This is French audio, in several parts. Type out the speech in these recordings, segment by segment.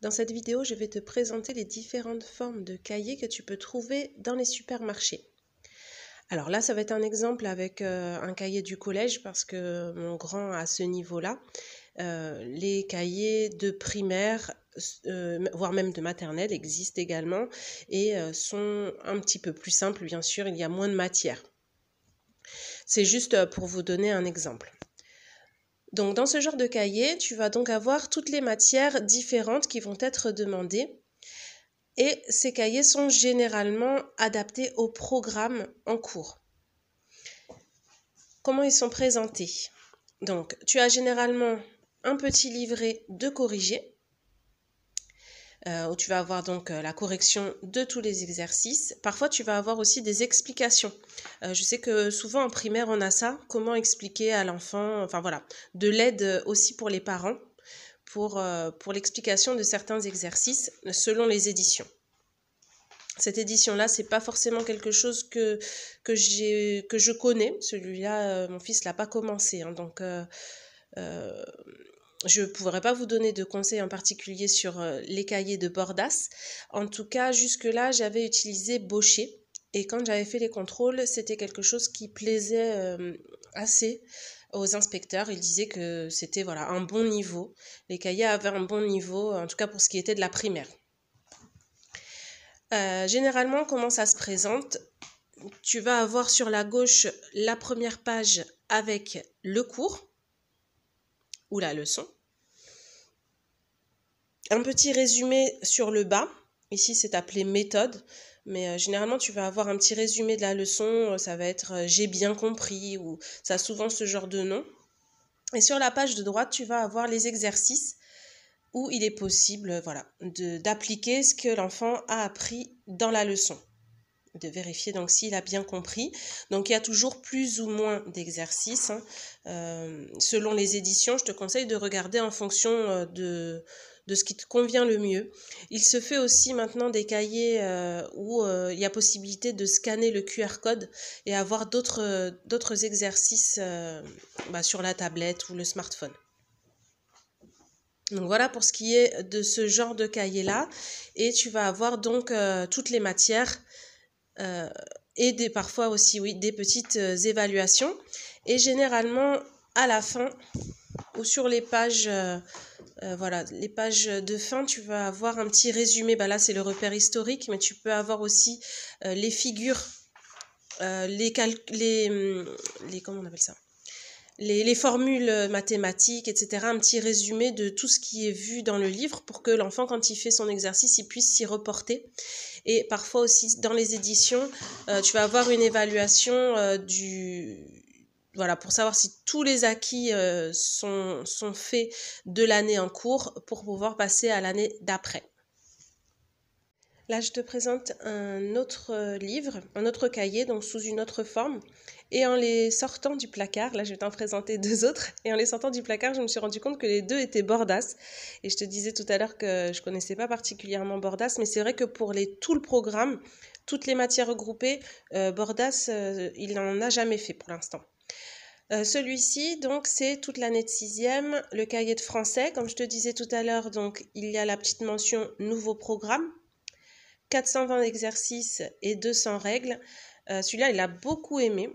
Dans cette vidéo, je vais te présenter les différentes formes de cahiers que tu peux trouver dans les supermarchés. Alors là, ça va être un exemple avec un cahier du collège parce que mon grand a ce niveau-là. Les cahiers de primaire, voire même de maternelle existent également et sont un petit peu plus simples, bien sûr, il y a moins de matière. C'est juste pour vous donner un exemple. Donc dans ce genre de cahier, tu vas donc avoir toutes les matières différentes qui vont être demandées. Et ces cahiers sont généralement adaptés au programme en cours. Comment ils sont présentés? Donc, tu as généralement un petit livret de corrigé, où tu vas avoir donc la correction de tous les exercices. Parfois, tu vas avoir aussi des explications. Je sais que souvent en primaire, on a ça. Comment expliquer à l'enfant, enfin voilà, de l'aide aussi pour les parents, pour l'explication de certains exercices selon les éditions. Cette édition-là, c'est pas forcément quelque chose que je connais. Celui-là, mon fils l'a pas commencé, hein, donc je ne pourrais pas vous donner de conseils en particulier sur les cahiers de Bordas. En tout cas, jusque-là, j'avais utilisé Bochet. Et quand j'avais fait les contrôles, c'était quelque chose qui plaisait assez aux inspecteurs. Ils disaient que c'était voilà, un bon niveau. Les cahiers avaient un bon niveau, en tout cas pour ce qui était de la primaire. Généralement, comment ça se présente? Tu vas avoir sur la gauche la première page avec le cours ou la leçon. Un petit résumé sur le bas. Ici, c'est appelé méthode. Mais généralement, tu vas avoir un petit résumé de la leçon. Ça va être j'ai bien compris ou ça a souvent ce genre de nom. Et sur la page de droite, tu vas avoir les exercices où il est possible d'appliquer ce que l'enfant a appris dans la leçon, de vérifier donc s'il a bien compris. Donc il y a toujours plus ou moins d'exercices. Selon les éditions, je te conseille de regarder en fonction de ce qui te convient le mieux. Il se fait aussi maintenant des cahiers où il y a possibilité de scanner le QR code et avoir d'autres exercices sur la tablette ou le smartphone. Donc voilà pour ce qui est de ce genre de cahier-là. Et tu vas avoir donc toutes les matières et parfois aussi des petites évaluations. Et généralement, à la fin ou sur les pages, les pages de fin, tu vas avoir un petit résumé. Là, c'est le repère historique, mais tu peux avoir aussi les figures, comment on appelle ça? Les formules mathématiques, etc. Un petit résumé de tout ce qui est vu dans le livre pour que l'enfant, quand il fait son exercice, il puisse s'y reporter. Et parfois aussi, dans les éditions, tu vas avoir une évaluation pour savoir si tous les acquis sont faits de l'année en cours pour pouvoir passer à l'année d'après. Là, je te présente un autre livre, un autre cahier, donc sous une autre forme. Et en les sortant du placard, là je vais t'en présenter deux autres, et en les sortant du placard, je me suis rendu compte que les deux étaient Bordas. Et je te disais tout à l'heure que je connaissais pas particulièrement Bordas, mais c'est vrai que pour tout le programme, toutes les matières regroupées, Bordas, il n'en a jamais fait pour l'instant. Celui-ci, donc, c'est toute l'année de 6e, le cahier de français. Comme je te disais tout à l'heure, donc, il y a la petite mention « Nouveau programme ». 420 exercices et 200 règles. Celui-là, il a beaucoup aimé.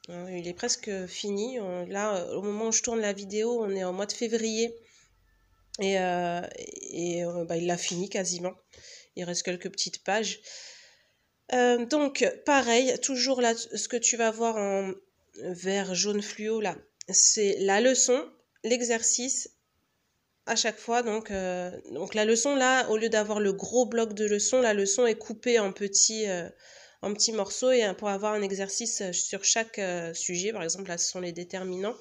Il est presque fini. Là, au moment où je tourne la vidéo, on est en mois de février. Et il l'a fini quasiment. Il reste quelques petites pages. Donc, pareil, toujours là, ce que tu vas voir en vert jaune fluo, là, c'est la leçon, l'exercice, à chaque fois. Donc la leçon, là, au lieu d'avoir le gros bloc de leçon, la leçon est coupée en petits morceaux et pour avoir un exercice sur chaque sujet. Par exemple, là, ce sont les déterminants.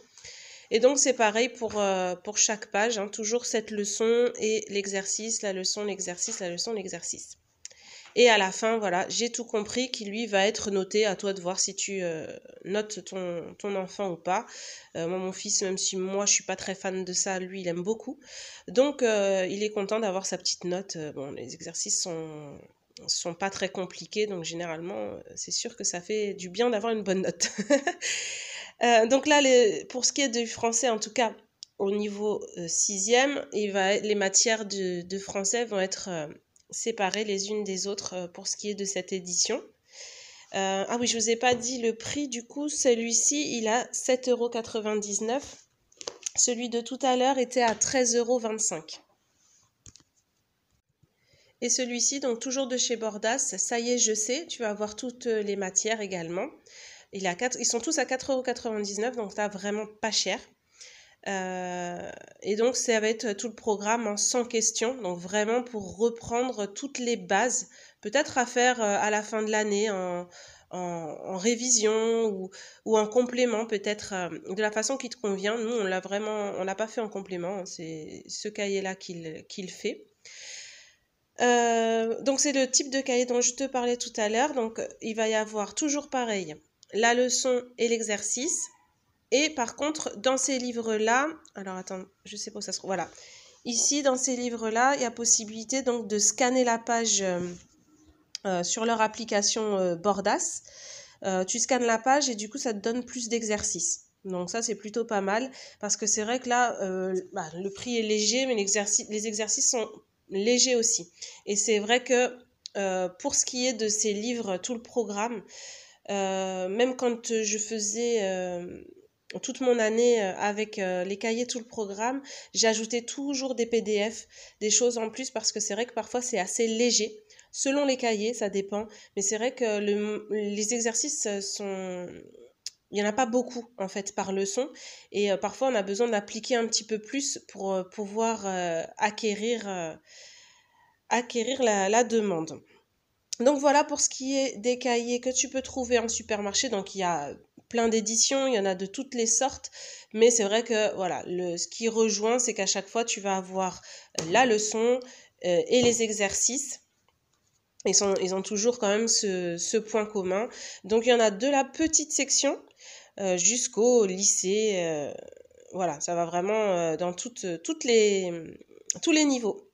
Et donc, c'est pareil pour chaque page, hein, toujours cette leçon et l'exercice, la leçon, l'exercice, la leçon, l'exercice. Et à la fin, voilà, j'ai tout compris qui lui va être noté. À toi de voir si tu notes ton enfant ou pas. Moi, mon fils, même si moi je suis pas très fan de ça, lui il aime beaucoup. Donc il est content d'avoir sa petite note. Bon, les exercices sont pas très compliqués, donc généralement c'est sûr que ça fait du bien d'avoir une bonne note. Donc là, pour ce qui est du français, en tout cas, au niveau 6e, les matières de français vont être séparées les unes des autres pour ce qui est de cette édition. Ah oui, je vous ai pas dit le prix, du coup, celui-ci, il a 7,99 €. Celui de tout à l'heure était à 13,25 €. Et celui-ci, donc toujours de chez Bordas, ça y est, je sais, tu vas avoir toutes les matières également. Ils sont tous à 4,99 €, donc t'as vraiment pas cher. Et donc, ça va être tout le programme en 100 questions, donc vraiment pour reprendre toutes les bases, peut-être à faire à la fin de l'année en révision ou en complément, peut-être de la façon qui te convient. Nous, on l'a pas fait en complément, hein, c'est ce cahier-là qu'il fait. Donc c'est le type de cahier dont je te parlais tout à l'heure. Donc il va y avoir toujours pareil, la leçon et l'exercice. Et par contre, dans ces livres-là, alors attends, je sais pas où ça se trouve. Voilà. Ici, dans ces livres-là, il y a possibilité donc de scanner la page sur leur application Bordas. Tu scannes la page et du coup, ça te donne plus d'exercices. Donc ça, c'est plutôt pas mal parce que c'est vrai que là, le prix est léger, mais les exercices sont légers aussi. Et c'est vrai que pour ce qui est de ces livres, tout le programme, même quand je faisais toute mon année avec les cahiers, tout le programme, j'ajoutais toujours des PDF, des choses en plus parce que c'est vrai que parfois c'est assez léger. Selon les cahiers, ça dépend. Mais c'est vrai que les exercices sont... Il n'y en a pas beaucoup en fait par leçon et parfois on a besoin d'appliquer un petit peu plus pour pouvoir acquérir la demande. Donc voilà pour ce qui est des cahiers que tu peux trouver en supermarché. Donc il y a plein d'éditions, il y en a de toutes les sortes, mais c'est vrai que voilà, ce qui rejoint, c'est qu'à chaque fois tu vas avoir la leçon et les exercices. Ils ont toujours quand même ce point commun. Donc il y en a de la petite section jusqu'au lycée. Voilà, ça va vraiment dans tous les niveaux.